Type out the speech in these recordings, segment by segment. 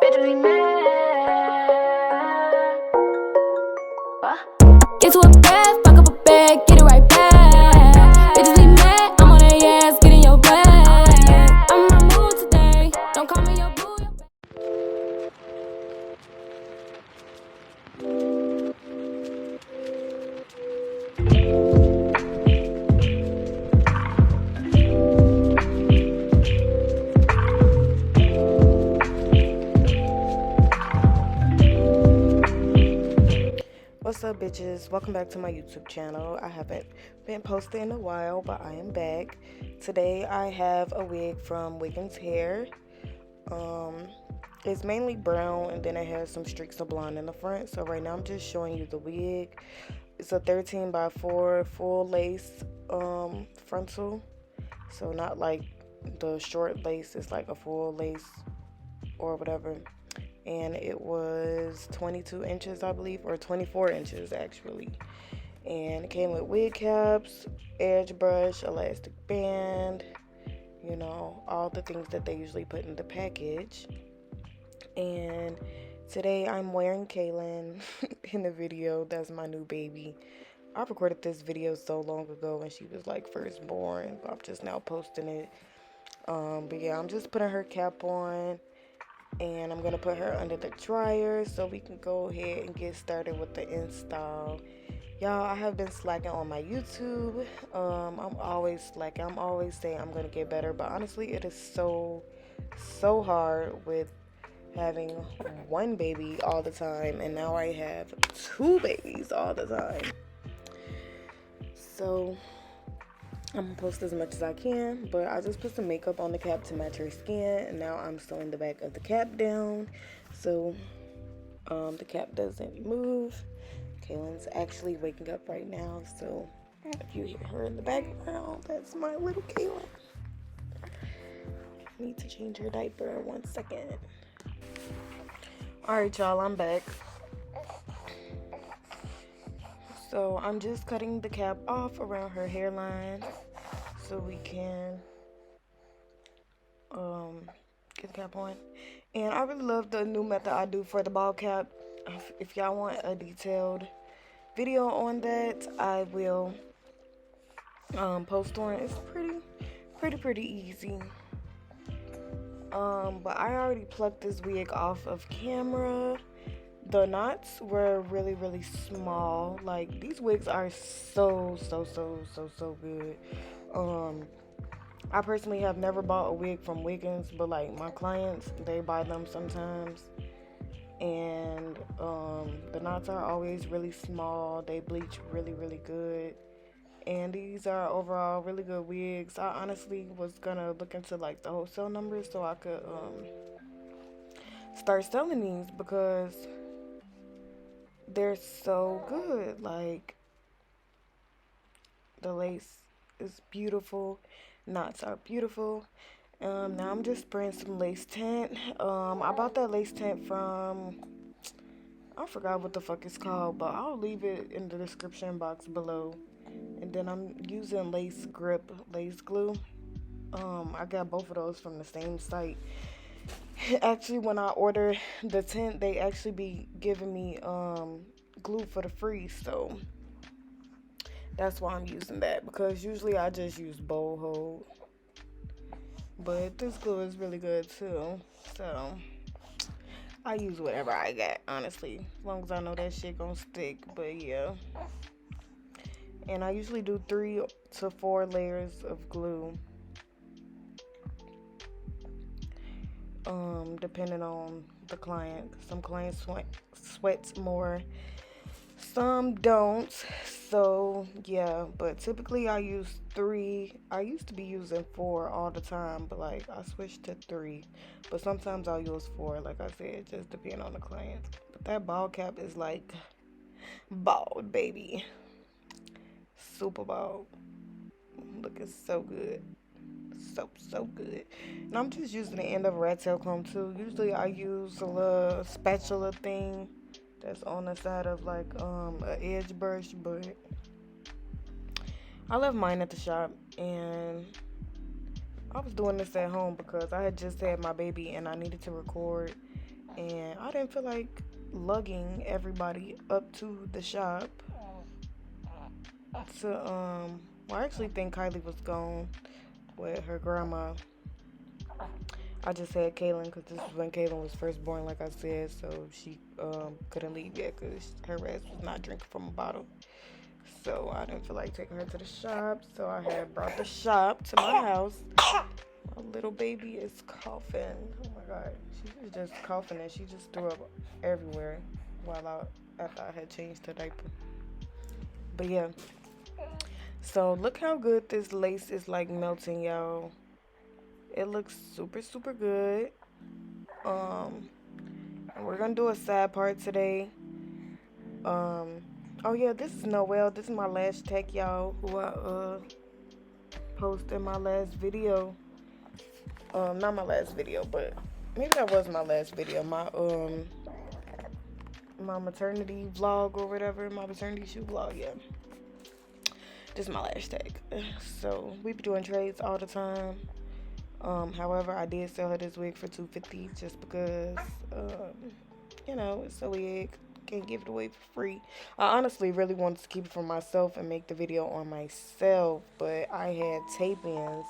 Bitch, we mad. What? Get to a bag, fuck up a bag, get it right back. Bitches be mad, I'm on their ass, get in your bag. I'm in my mood today, don't call me your boo. What's up, bitches? Welcome back to my YouTube channel. I haven't been posting in a while, but I am back. Today I have a wig from Wiggins hair. It's mainly brown and then it has some streaks of blonde in the front. So right now I'm just showing you the wig. It's a 13x4 full lace frontal. So not like the short lace, it's like a full lace or whatever. And it was 22 inches, I believe, or 24 inches actually. And it came with wig caps, edge brush, elastic band, you know, all the things that they usually put in the package. And today I'm wearing Kaylin in the video. That's my new baby. I recorded this video so long ago when she was like first born, but I'm just now posting it. But yeah, I'm just putting her cap on. And I'm going to put her under the dryer so we can go ahead and get started with the install. Y'all, I have been slacking on my YouTube. I'm always slacking. I'm always saying I'm going to get better. But honestly, it is so hard with having one baby all the time. And now I have two babies all the time. So I'm gonna post as much as I can, but I just put some makeup on the cap to match her skin, and now I'm sewing the back of the cap down so the cap doesn't move. Kaylin's actually waking up right now, so if you hear her in the background, that's my little Kaylin. I need to change her diaper in 1 second. Alright, y'all, I'm back. So I'm just cutting the cap off around her hairline so we can get the cap on. And I really love the new method I do for the ball cap. If y'all want a detailed video on that, I will post on. It's pretty easy. But I already plucked this wig off of camera. The knots were really small. Like, these wigs are so good. I personally have never bought a wig from Wiggins, but like my clients, they buy them sometimes. And the knots are always really small. They bleach really good. And these are overall really good wigs. I honestly was gonna look into like the wholesale numbers so I could start selling these because they're so good. Like, the lace is beautiful, knots are beautiful. Now I'm just spraying some lace tint. I bought that lace tint from, I forgot what the fuck it's called, but I'll leave it in the description box below. And then I'm using lace grip lace glue. I got both of those from the same site. Actually, when I order the tint, they actually be giving me glue for the free, so that's why I'm using that, because usually I just use bowl hold, but this glue is really good too, so I use whatever I got, honestly, as long as I know that shit gonna stick. But yeah, and I usually do 3 to 4 layers of glue, depending on the client. Some clients sweats more, some don't. So yeah, but typically I use 3. I used to be using 4 all the time, but like I switched to 3. But sometimes I'll use 4, like I said, just depending on the client. But that ball cap is like bald, baby, super bald. Looking so good. So good. And I'm just using the end of a rat tail comb too. Usually I use a little spatula thing that's on the side of like a edge brush, but I left mine at the shop, and I was doing this at home because I had just had my baby and I needed to record and I didn't feel like lugging everybody up to the shop to well, I actually think Kylie was gone with her grandma. I just had Kaylin because this is when Kaylin was first born, like I said, so she couldn't leave yet because her ass was not drinking from a bottle. So I didn't feel like taking her to the shop, so I had brought the shop to my house. My little baby is coughing. Oh my god, she was just coughing and she just threw up everywhere after I had changed her diaper. But yeah, so look how good this lace is like melting, y'all. It looks super, super good. And we're gonna do a side part today. Oh yeah, this is Noelle. This is my lash tech, y'all, who I posted my last video. Not my last video, but maybe that was my last video. My maternity vlog or whatever, my maternity shoot vlog, yeah. This is my lash tech. So we be doing trades all the time. However, I did sell her this wig for $250 just because, you know, it's a wig. Can't give it away for free. I honestly really wanted to keep it for myself and make the video on myself, but I had tape-ins,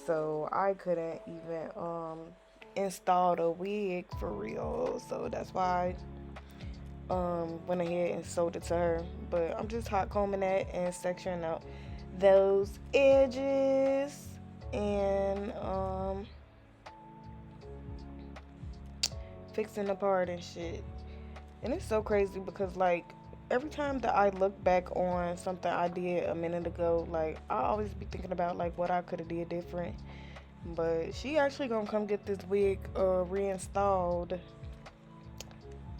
so I couldn't even install the wig for real. So that's why I went ahead and sold it to her. But I'm just hot combing that and sectioning out those edges. And fixing the part and shit. And it's so crazy because like every time that I look back on something I did a minute ago, like I always be thinking about like what I could have did different. But she actually gonna come get this wig reinstalled.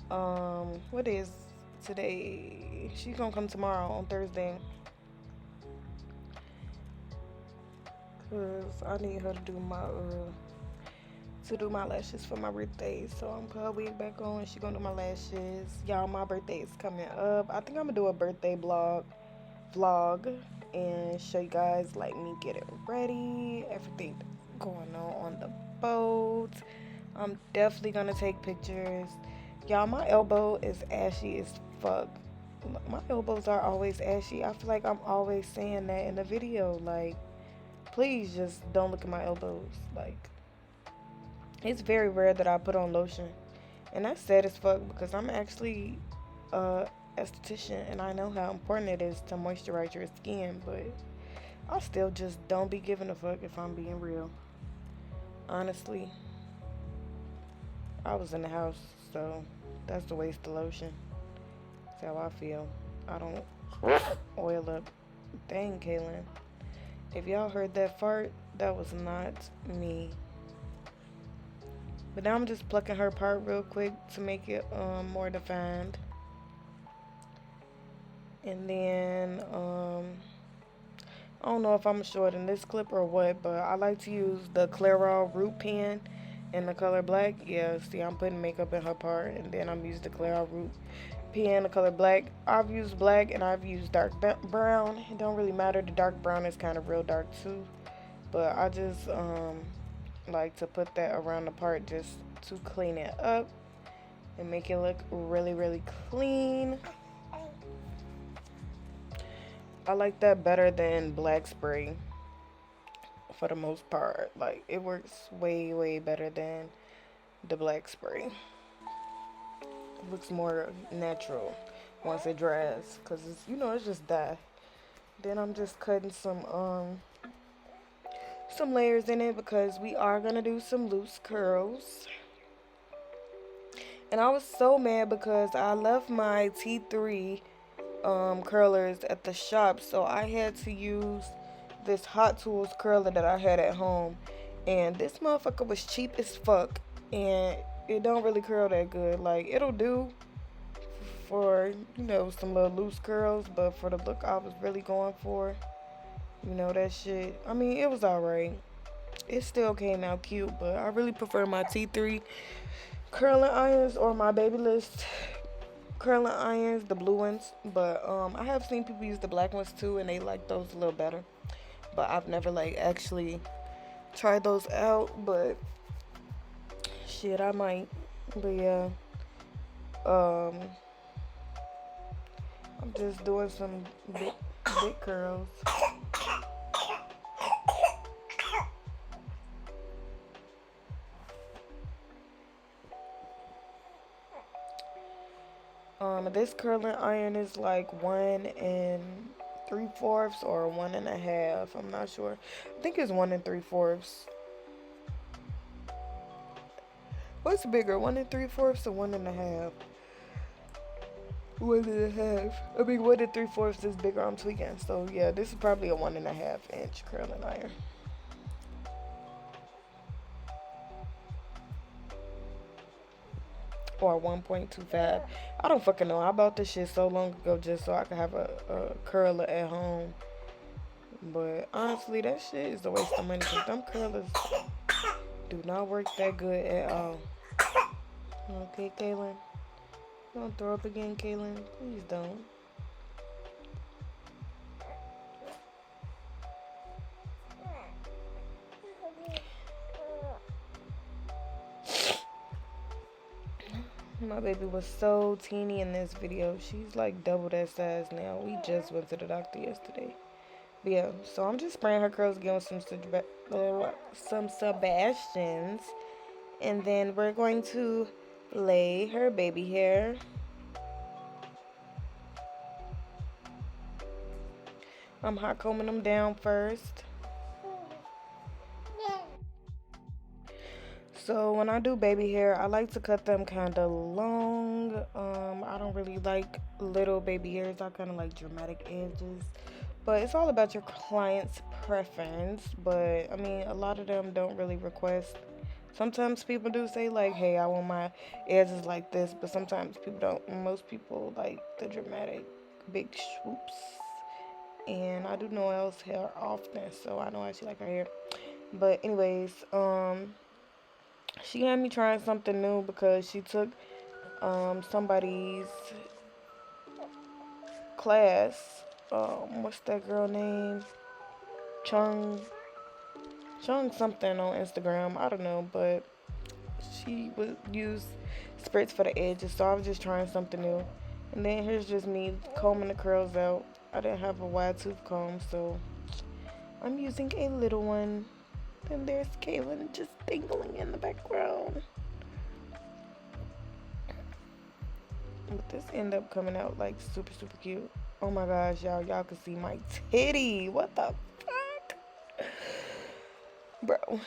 What is today? She's gonna come tomorrow on Thursday. Cause I need her to do my lashes for my birthday. So I'm put her wig back on. She gonna do my lashes. Y'all, my birthday is coming up. I think I'm gonna do a birthday vlog and show you guys like me getting ready, everything going on the boat. I'm definitely gonna take pictures. Y'all, my elbow is ashy as fuck. My elbows are always ashy. I feel like I'm always saying that in the video. Like, please just don't look at my elbows. Like, it's very rare that I put on lotion. And that's sad as fuck because I'm actually a esthetician and I know how important it is to moisturize your skin, but I still just don't be giving a fuck if I'm being real. Honestly, I was in the house, so that's the waste of lotion. That's how I feel. I don't oil up. Dang, Kaylin. If y'all heard that fart, that was not me. But now I'm just plucking her part real quick to make it more defined. And then, I don't know if I'm short in this clip or what, but I like to use the Clairol root pen in the color black. Yeah, see, I'm putting makeup in her part, and then I'm using the Clairol root pen, the color black. I've used black and I've used dark brown. It don't really matter. The dark brown is kind of real dark too, but I just like to put that around the part just to clean it up and make it look really, really clean. I like that better than black spray for the most part. Like, it works way, way better than the black spray. It looks more natural once it dries, because it's, you know, it's just dye. Then I'm just cutting some layers in it because we are gonna do some loose curls. And I was so mad because I left my T3 curlers at the shop, so I had to use this Hot Tools curler that I had at home, and this motherfucker was cheap as fuck, and it don't really curl that good. Like, it'll do for, you know, some little loose curls, but for the look I was really going for, you know, that shit, I mean, it was alright. It still came out cute, but I really prefer my T3 curling irons or my Babyliss curling irons, the blue ones. But I have seen people use the black ones too, and they like those a little better. But I've never like actually tried those out. But shit, I might But yeah, um, I'm just doing some big curls. This curling iron is like 1 3/4 or 1.5. I'm not sure. I think it's 1 3/4. What's bigger, 1 3/4 or 1.5? 1.5. I mean, 1 3/4 is bigger. I'm tweaking. So yeah, this is probably a 1.5 inch curling iron. Or 1.25. I don't fucking know. I bought this shit so long ago just so I could have a curler at home. But honestly, that shit is a waste of money because them curlers do not work that good at all. Okay, Kaylin. Don't throw up again, Kaylin. Please don't. My baby was so teeny in this video. She's like double that size now. We just went to the doctor yesterday. But yeah, so I'm just spraying her curls again with some Sebastians. And then we're going to lay her baby hair. I'm hot combing them down first. So when I do baby hair, I like to cut them kind of long. I don't really like little baby hairs. I kind of like dramatic edges. But it's all about your client's preference. But I mean, a lot of them don't really request. Sometimes people do say like, hey, I want my edges like this. But sometimes people don't. Most people like the dramatic big swoops. And I do Noel's hair often, so I know she like her hair. But anyways, she had me trying something new because she took somebody's class. What's that girl name? Chung something on Instagram. I don't know, but she would use spritz for the edges, so I was just trying something new. And then here's just me combing the curls out. I didn't have a wide tooth comb, so I'm using a little one. Then there's Kaylin just dingling in the background. But this ended up coming out like super cute. Oh my gosh, y'all can see my titty. What the fuck? Bro,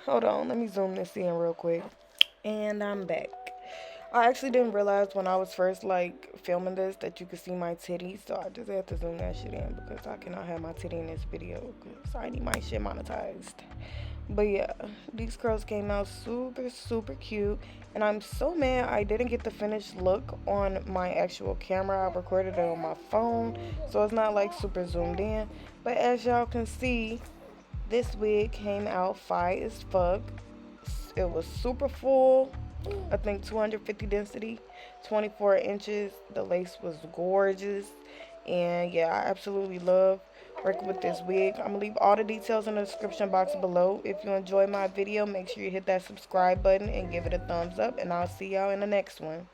hold on, let me zoom this in real quick. And I'm back. I actually didn't realize when I was first like filming this that you could see my titty, so I just had to zoom that shit in because I cannot have my titty in this video because I need my shit monetized. But yeah, these curls came out super cute, and I'm so mad I didn't get the finished look on my actual camera. I recorded it on my phone, so it's not like super zoomed in. But as y'all can see, this wig came out fire as fuck. It was super full. I think 250 density, 24 inches. The lace was gorgeous. And yeah, I absolutely love working with this wig. I'm gonna leave all the details in the description box below. If you enjoyed my video, make sure you hit that subscribe button and give it a thumbs up. And I'll see y'all in the next one.